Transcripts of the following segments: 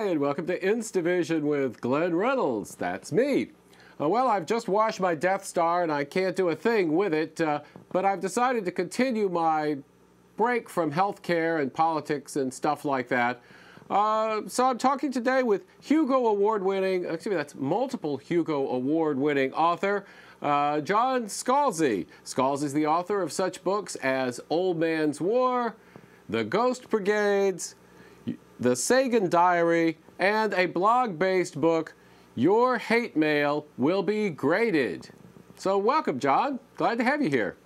Hi, and welcome to Inst Division with Glenn Reynolds. That's me. Well, I've just washed my Death Star, and I can't do a thing with it, but I've decided to continue my break from healthcare and politics and stuff like that. So I'm talking today with Hugo Award-winning, that's multiple Hugo Award-winning author, John Scalzi. Scalzi's the author of such books as Old Man's War, The Ghost Brigades, The Sagan Diary, and a blog-based book, Your Hate Mail Will Be Graded. So welcome, John. Glad to have you here.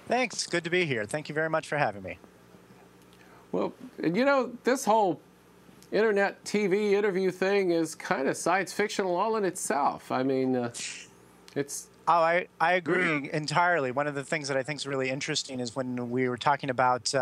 Thanks. Good to be here. Thank you very much for having me. Well, you know, this whole internet TV interview thing is kind of science fictional all in itself. I mean, it's... Oh, I agree entirely. One of the things that I think is really interesting is when we were talking about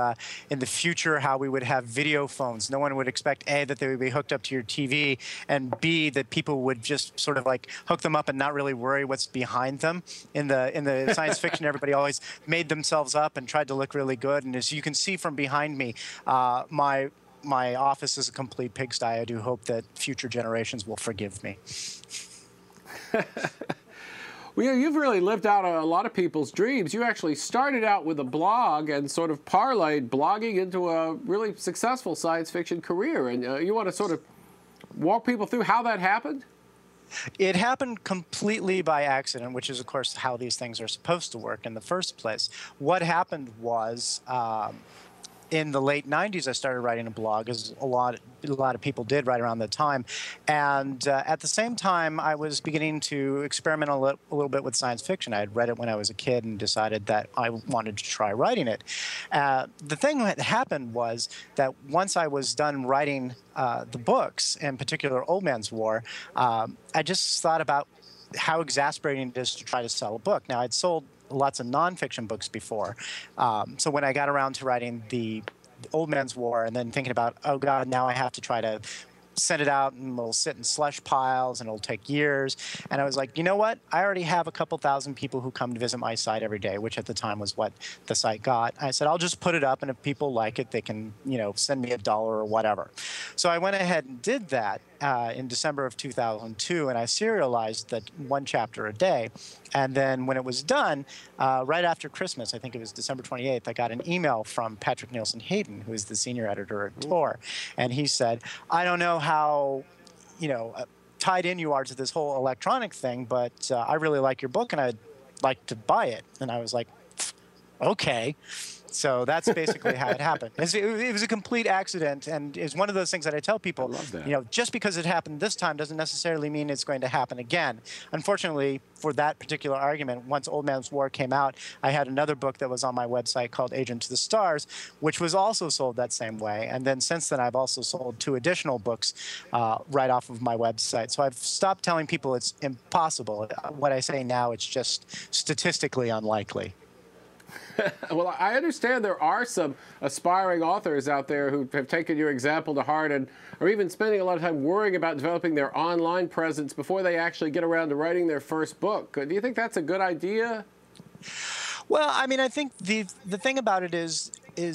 in the future how we would have video phones. No one would expect, A, that they would be hooked up to your TV, and B, that people would just sort of like hook them up and not really worry what's behind them. In the science fiction, everybody always made themselves up and tried to look really good. And as you can see from behind me, my office is a complete pigsty. I do hope that future generations will forgive me. Well, you've really lived out a lot of people's dreams. You actually started out with a blog and sort of parlayed blogging into a really successful science fiction career. And you want to sort of walk people through how that happened? It happened completely by accident, which is, of course, how these things are supposed to work in the first place. What happened was... in the late 90s, I started writing a blog, as a lot of people did right around that time. And at the same time, I was beginning to experiment a little bit with science fiction. I had read it when I was a kid and decided that I wanted to try writing it. The thing that happened was that once I was done writing the books, in particular Old Man's War, I just thought about how exasperating it is to try to sell a book. Now, I'd sold lots of nonfiction books before. So when I got around to writing the Old Man's War and then thinking about, oh God, now I have to try to send it out and it'll sit in slush piles and it'll take years. And I was like, you know what? I already have a couple thousand people who come to visit my site every day, which at the time was what the site got. I said, I'll just put it up, and if people like it, they can, you know, send me $1 or whatever. So I went ahead and did that in December of 2002, and I serialized that one chapter a day. And then when it was done, right after Christmas, I think it was December 28th, I got an email from Patrick Nielsen Hayden, who is the senior editor at Tor. And he said, I don't know how, you know, tied in you are to this whole electronic thing, but I really like your book and I'd like to buy it. And I was like, okay. So that's basically how it happened. It was a complete accident, and it's one of those things that I tell people, you know, just because it happened this time doesn't necessarily mean it's going to happen again. Unfortunately, for that particular argument, once Old Man's War came out, I had another book that was on my website called Agent to the Stars, which was also sold that same way. And then since then, I've also sold 2 additional books right off of my website. So I've stopped telling people it's impossible. What I say now, it's just statistically unlikely. Well, I understand there are some aspiring authors out there who have taken your example to heart and are even spending a lot of time worrying about developing their online presence before they actually get around to writing their first book. Do you think that's a good idea? Well, I mean, I think the thing about it is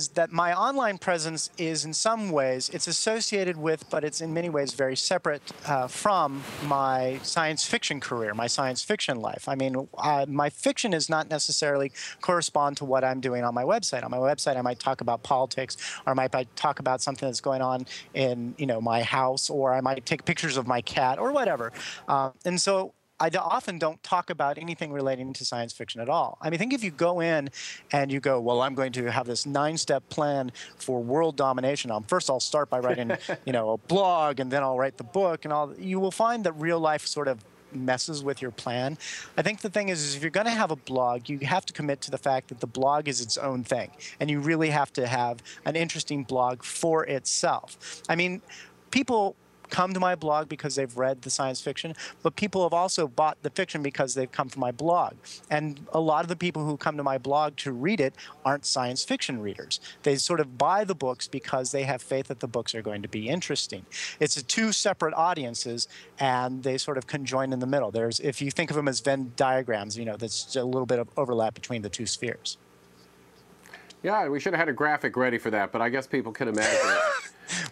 that my online presence is in some ways, it's associated with, but it's in many ways very separate from my science fiction career, my science fiction life. I mean, my fiction is not necessarily correspond to what I'm doing on my website. On my website, I might talk about politics, or I might talk about something that's going on in, you know, my house, or I might take pictures of my cat, or whatever. And so I often don't talk about anything relating to science fiction at all. I mean, I think if you go in and you go, well, I'm going to have this 9-step plan for world domination. First, I'll start by writing, you know, a blog, and then I'll write the book, and all. You will find that real life sort of messes with your plan. I think the thing is if you're going to have a blog, you have to commit to the fact that the blog is its own thing, and you really have to have an interesting blog for itself. I mean, people come to my blog because they've read the science fiction, but people have also bought the fiction because they've come from my blog. And a lot of the people who come to my blog to read it aren't science fiction readers. They sort of buy the books because they have faith that the books are going to be interesting. It's 2 separate audiences, and they sort of conjoin in the middle. There's, if you think of them as Venn diagrams, you know, there's a little bit of overlap between the 2 spheres. Yeah, we should have had a graphic ready for that, but I guess people can imagine it.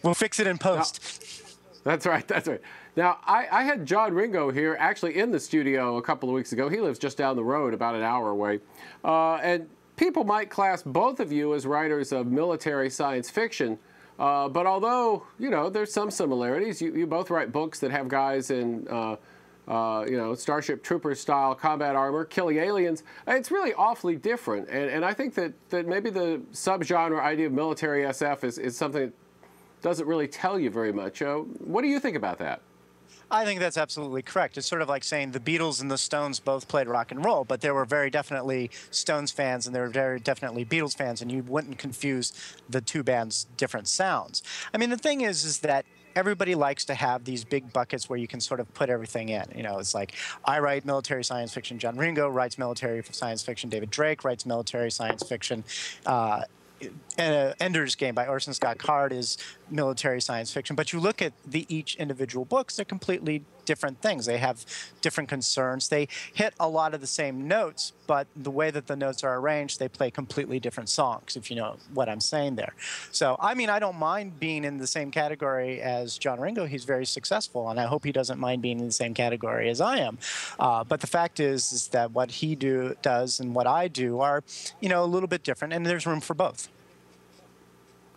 We'll fix it in post. That's right. That's right. Now, I had John Ringo here actually in the studio a couple of weeks ago. He lives just down the road, about an hour away. And people might class both of you as writers of military science fiction. But although, you know, there's some similarities, you both write books that have guys in, you know, Starship Troopers style combat armor, killing aliens. It's really awfully different. And I think that maybe the subgenre idea of military SF is something that doesn't really tell you very much. What do you think about that? I think that's absolutely correct. It's sort of like saying the Beatles and the Stones both played rock and roll, but there were very definitely Stones fans and there were very definitely Beatles fans, and you wouldn't confuse the two bands' different sounds. I mean, the thing is that everybody likes to have these big buckets where you can sort of put everything in. You know, it's like I write military science fiction, John Ringo writes military science fiction, David Drake writes military science fiction. Ender's Game by Orson Scott Card is military science fiction, but you look at each individual books, they're completely different things. They have different concerns. They hit a lot of the same notes, but the way that the notes are arranged, they play completely different songs, if you know what I'm saying there. So, I mean, I don't mind being in the same category as John Ringo. He's very successful, and I hope he doesn't mind being in the same category as I am. But the fact is that what he does and what I do are, you know, a little bit different, and there's room for both.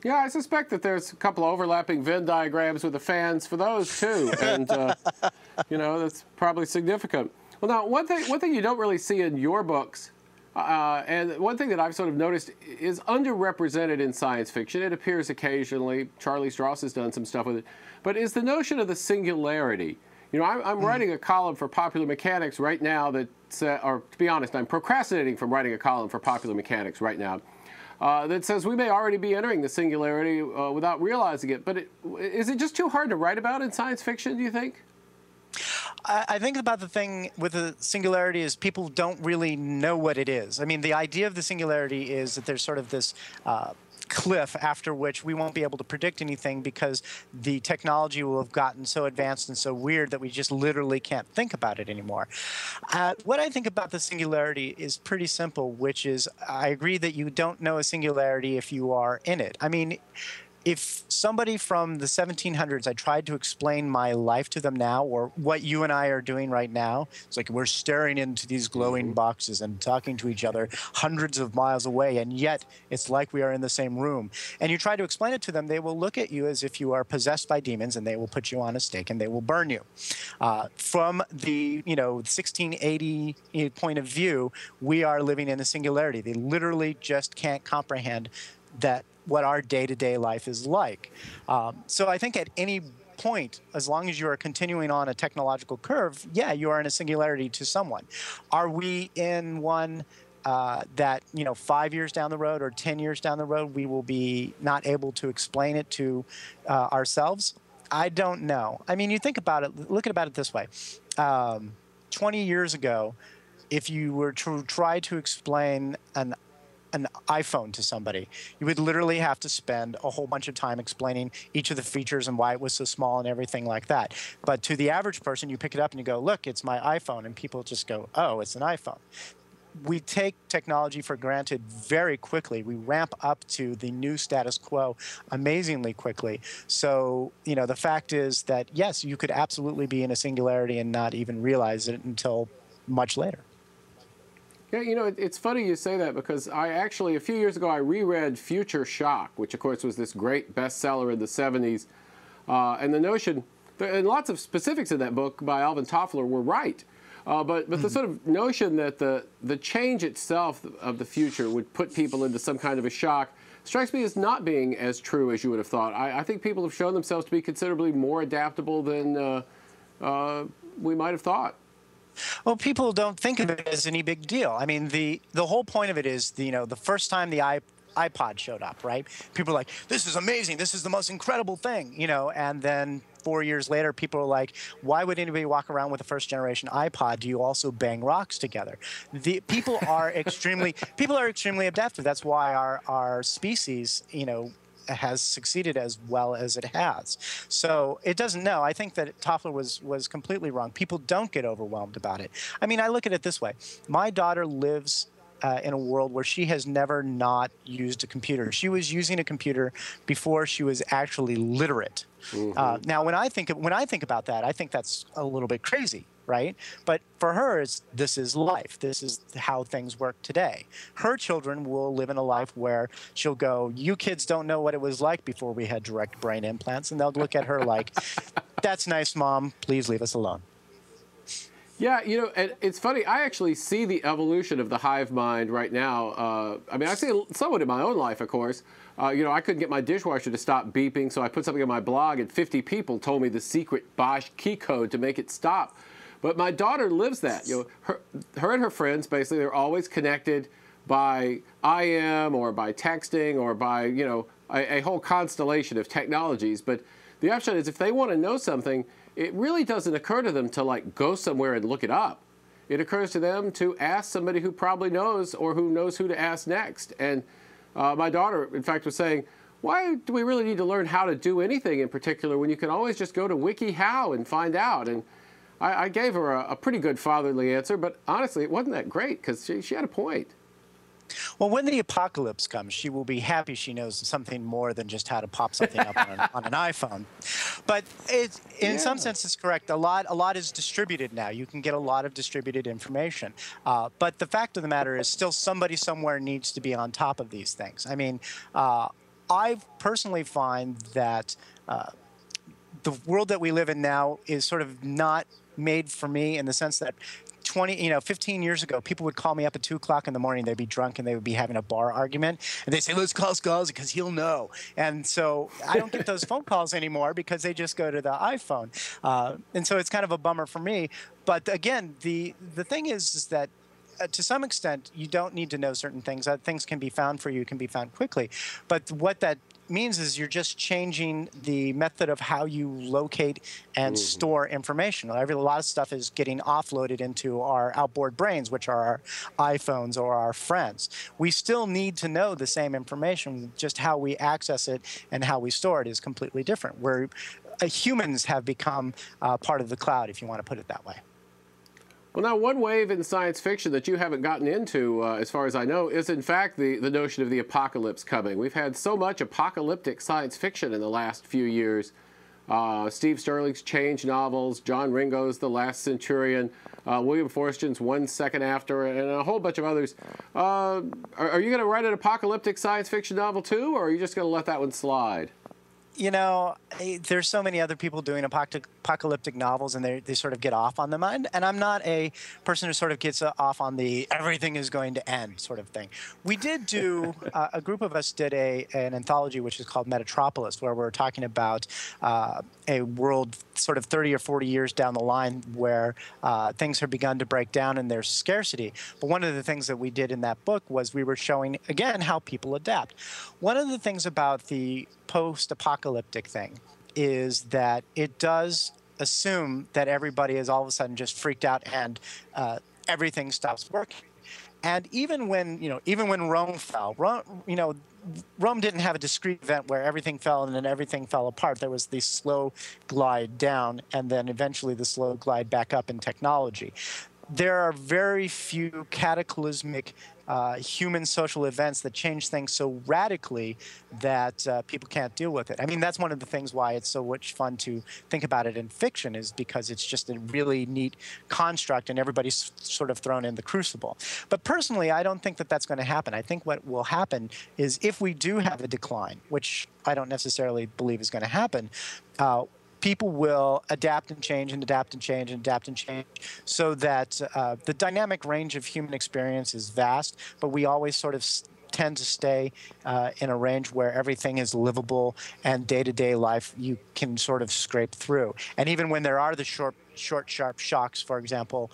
Yeah, I suspect that there's a couple of overlapping Venn diagrams with the fans for those too, and you know, that's probably significant. Well, now one thing you don't really see in your books, and one thing that I've sort of noticed is underrepresented in science fiction. It appears occasionally. Charlie Strauss has done some stuff with it, but is the notion of the singularity. You know, I'm writing a column for Popular Mechanics right now that's, or to be honest, I'm procrastinating from writing a column for Popular Mechanics right now. That says we may already be entering the singularity without realizing it. But is it just too hard to write about in science fiction, do you think? I think about the thing with the singularity is people don't really know what it is. I mean, the idea of the singularity is that there's sort of this cliff after which we won't be able to predict anything because the technology will have gotten so advanced and so weird that we just literally can't think about it anymore. What I think about the singularity is pretty simple, which is I agree that you don't know a singularity if you are in it. I mean, if somebody from the 1700s, I tried to explain my life to them now, or what you and I are doing right now, it's like we're staring into these glowing boxes and talking to each other hundreds of miles away, and yet it's like we are in the same room. And you try to explain it to them, they will look at you as if you are possessed by demons, and they will put you on a stake and they will burn you. From the 1680 point of view, we are living in a singularity. They literally just can't comprehend that what our day-to-day life is like. So I think at any point, as long as you are continuing on a technological curve, yeah, you are in a singularity to someone. Are we in one that 5 years down the road or 10 years down the road, we will be not able to explain it to ourselves? I don't know. I mean, you think about it, look about it this way. 20 years ago, if you were to try to explain an iPhone to somebody, you would literally have to spend a whole bunch of time explaining each of the features and why it was so small and everything like that. But to the average person, you pick it up and you go, look, it's my iPhone, and people just go, oh, it's an iPhone. We take technology for granted very quickly. We ramp up to the new status quo amazingly quickly. So, the fact is that, yes, you could absolutely be in a singularity and not even realize it until much later. Yeah, it's funny you say that, because a few years ago, I reread Future Shock, which, of course, was this great bestseller in the 70s. And the notion, and lots of specifics in that book by Alvin Toffler were right. But the sort of notion that the change itself of the future would put people into some kind of a shock strikes me as not being as true as you would have thought. I think people have shown themselves to be considerably more adaptable than we might have thought. Well, people don't think of it as any big deal. I mean, the whole point of it is, the first time the iPod showed up, right? People are like, this is amazing. This is the most incredible thing, and then 4 years later, people are like, why would anybody walk around with a first generation iPod? Do you also bang rocks together? People are extremely adaptive. That's why our species, has succeeded as well as it has. So it doesn't know. I think that Toffler was completely wrong. People don't get overwhelmed about it. I mean, I look at it this way. My daughter lives in a world where she has never not used a computer. She was using a computer before she was actually literate. Now, when I think about that, I think that's a little bit crazy, right? But for her, this is life. This is how things work today. Her children will live in a life where she'll go, "You kids don't know what it was like before we had direct brain implants," and they'll look at her like, "That's nice, Mom. Please leave us alone." Yeah, you know, and it's funny. I actually see the evolution of the hive mind right now. I mean, I see it somewhat in my own life, of course. You know, I couldn't get my dishwasher to stop beeping, so I put something on my blog, and 50 people told me the secret Bosch key code to make it stop. But my daughter lives that. You know, her and her friends, basically, they're always connected by IM or by texting or by, you know, a whole constellation of technologies. But the upshot is, if they want to know something, it really doesn't occur to them to like go somewhere and look it up. It occurs to them to ask somebody who probably knows or who knows who to ask next. And my daughter, in fact, was saying, why do we really need to learn how to do anything in particular when you can always just go to WikiHow and find out? And I gave her a pretty good fatherly answer, but honestly, it wasn't that great because she had a point. Well, when the apocalypse comes, she will be happy she knows something more than just how to pop something up on an iPhone. But in some sense, it's correct. A lot is distributed now. You can get a lot of distributed information. But the fact of the matter is still somebody somewhere needs to be on top of these things. I mean, I personally find that the world that we live in now is sort of not made for me in the sense that 15 years ago, people would call me up at 2 o'clock in the morning. They'd be drunk and they would be having a bar argument. And they say, "Let's call Scalzi because he'll know." And so I don't get those phone calls anymore because they just go to the iPhone. And so it's kind of a bummer for me. But again, the thing is that to some extent, you don't need to know certain things. Things can be found for you, can be found quickly. But what that means is you're just changing the method of how you locate and store information. A lot of stuff is getting offloaded into our outboard brains, which are our iPhones or our friends. We still need to know the same information, just how we access it and how we store it is completely different. Humans have become part of the cloud, if you want to put it that way. Well, now, one wave in science fiction that you haven't gotten into, as far as I know, is in fact the notion of the apocalypse coming. We've had so much apocalyptic science fiction in the last few years. Steve Stirling's Change novels, John Ringo's The Last Centurion, William Forstchen's 1 Second After, and a whole bunch of others. Are you going to write an apocalyptic science fiction novel too, or are you just going to let that one slide? You know, there's so many other people doing apocalyptic novels, and they sort of get off on them. And I'm not a person who sort of gets off on the everything is going to end sort of thing. We did do, a group of us did an anthology which is called Metatropolis, where we're talking about a world sort of 30 or 40 years down the line where things have begun to break down and there's scarcity. But one of the things that we did in that book was we were showing, again, how people adapt. One of the things about the post-apocalyptic thing is that it does assume that everybody is all of a sudden just freaked out and everything stops working. And even when Rome fell, Rome didn't have a discrete event where everything fell and then everything fell apart. There was the slow glide down and then eventually the slow glide back up in technology. There are very few cataclysmic human social events that change things so radically that people can't deal with it. I mean, that's one of the things why it's so much fun to think about it in fiction, is because it's just a really neat construct and everybody's sort of thrown in the crucible. But personally, I don't think that that's going to happen. I think what will happen is if we do have a decline, which I don't necessarily believe is going to happen, people will adapt and change and adapt and change and adapt and change so that the dynamic range of human experience is vast, but we always sort of tend to stay in a range where everything is livable and day-to-day life you can sort of scrape through. And even when there are the short, sharp shocks, for example,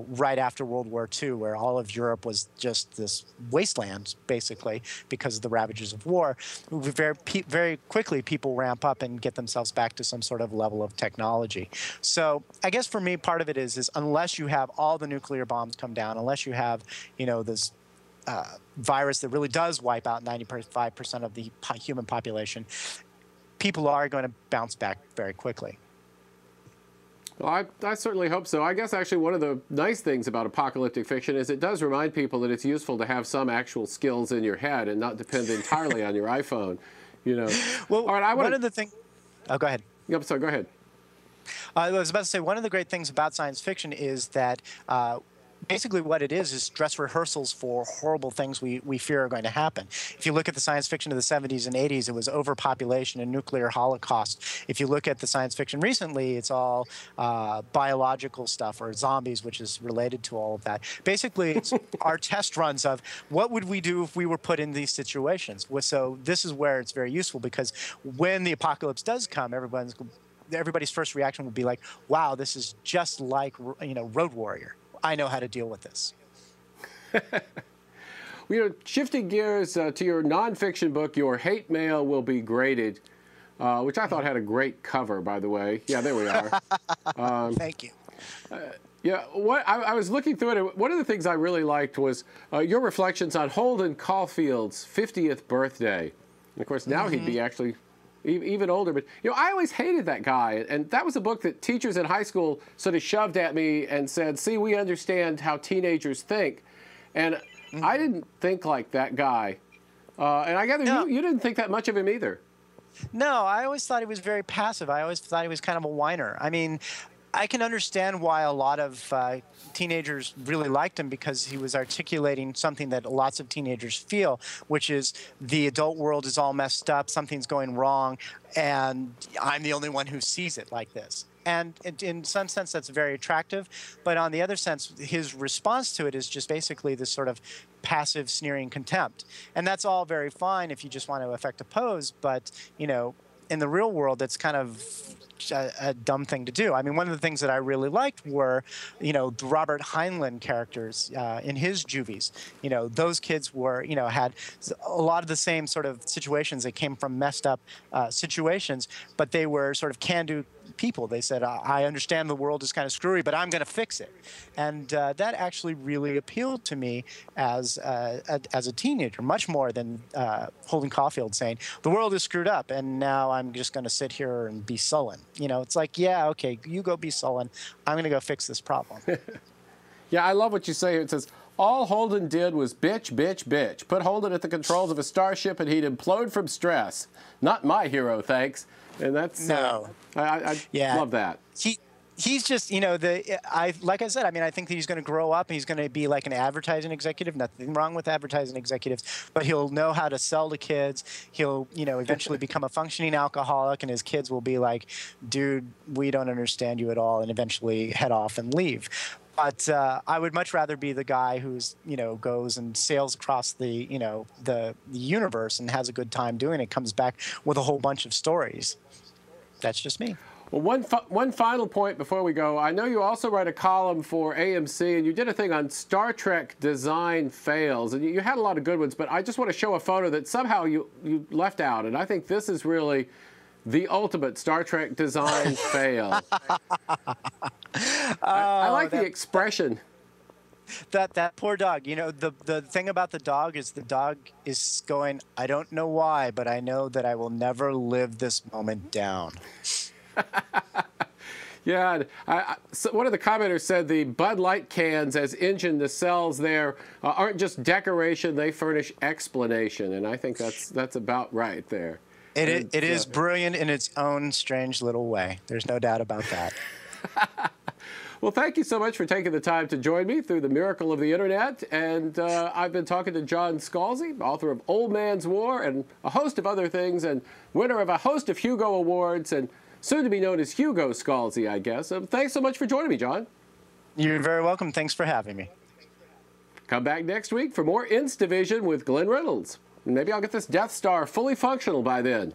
right after World War II, where all of Europe was just this wasteland, basically, because of the ravages of war, very quickly people ramp up and get themselves back to some sort of level of technology. So I guess for me, part of it is unless you have all the nuclear bombs come down, unless you have, this virus that really does wipe out 95% of the human population, people are going to bounce back very quickly. Well, I certainly hope so. I guess actually one of the nice things about apocalyptic fiction is it does remind people that it's useful to have some actual skills in your head and not depend entirely on your iPhone. You know. Well, all right, one of the things. Oh, go ahead. Yep. So go ahead. I was about to say one of the great things about science fiction is that basically what it is dress rehearsals for horrible things we fear are going to happen. If you look at the science fiction of the 70s and 80s, it was overpopulation and nuclear holocaust. If you look at the science fiction recently, it's all biological stuff or zombies, which is related to all of that. Basically, it's our test runs of what would we do if we were put in these situations. So this is where it's very useful, because when the apocalypse does come, everybody's first reaction would be like, wow, this is just like, Road Warrior. I know how to deal with this. Shifting gears to your nonfiction book, Your Hate Mail Will Be Graded, which I thought had a great cover, by the way. Yeah, there we are. Thank you. Yeah, I was looking through it, and one of the things I really liked was your reflections on Holden Caulfield's 50th birthday. And of course, now he'd be actually even older. But, I always hated that guy. And that was a book that teachers in high school sort of shoved at me and said, see, we understand how teenagers think. And I didn't think like that guy. And I gather you didn't think that much of him either. No, I always thought he was very passive. I always thought he was kind of a whiner. I mean, I can understand why a lot of teenagers really liked him, because he was articulating something that lots of teenagers feel, which is the adult world is all messed up, something's going wrong, and I'm the only one who sees it like this. And in some sense, that's very attractive. But on the other sense, his response to it is just basically this sort of passive, sneering contempt. And that's all very fine if you just want to affect a pose. But, in the real world, it's kind of a dumb thing to do. I mean, one of the things that I really liked were, the Robert Heinlein characters in his juvies. Those kids were, had a lot of the same sort of situations. They came from messed up situations, but they were sort of can-do people. They said, I understand the world is kind of screwy, but I'm going to fix it. And that actually really appealed to me as a teenager, much more than Holden Caulfield saying, the world is screwed up, and now I'm just going to sit here and be sullen. It's like, yeah, okay, you go be sullen. I'm going to go fix this problem. Yeah, I love what you say. It says, all Holden did was bitch, bitch, bitch. Put Holden at the controls of a starship and he'd implode from stress. Not my hero, thanks. And that's no. I love that. He's just, like I said, I mean, I think that he's going to grow up and he's going to be like an advertising executive. Nothing wrong with advertising executives, but he'll know how to sell to kids. He'll, eventually become a functioning alcoholic, and his kids will be like, dude, we don't understand you at all, and eventually head off and leave. But I would much rather be the guy who's, goes and sails across the, the universe and has a good time doing it, comes back with a whole bunch of stories. That's just me. Well, one final point before we go. I know you also write a column for AMC, and you did a thing on Star Trek design fails. And you had a lot of good ones, but I just want to show a photo that somehow you left out. And I think this is really the ultimate Star Trek design fail. I like the expression. That poor dog. The thing about the dog is going, I don't know why, but I know that I will never live this moment down. Yeah, so one of the commenters said the Bud Light cans as engine nacelles there aren't just decoration, they furnish explanation. And I think that's about right there. It is brilliant in its own strange little way. There's no doubt about that. Well, thank you so much for taking the time to join me through the miracle of the Internet. And I've been talking to John Scalzi, author of Old Man's War and a host of other things, and winner of a host of Hugo Awards, and soon to be known as Hugo Scalzi, I guess. Thanks so much for joining me, John. You're very welcome. Thanks for having me. Come back next week for more Instavision with Glenn Reynolds. Maybe I'll get this Death Star fully functional by then.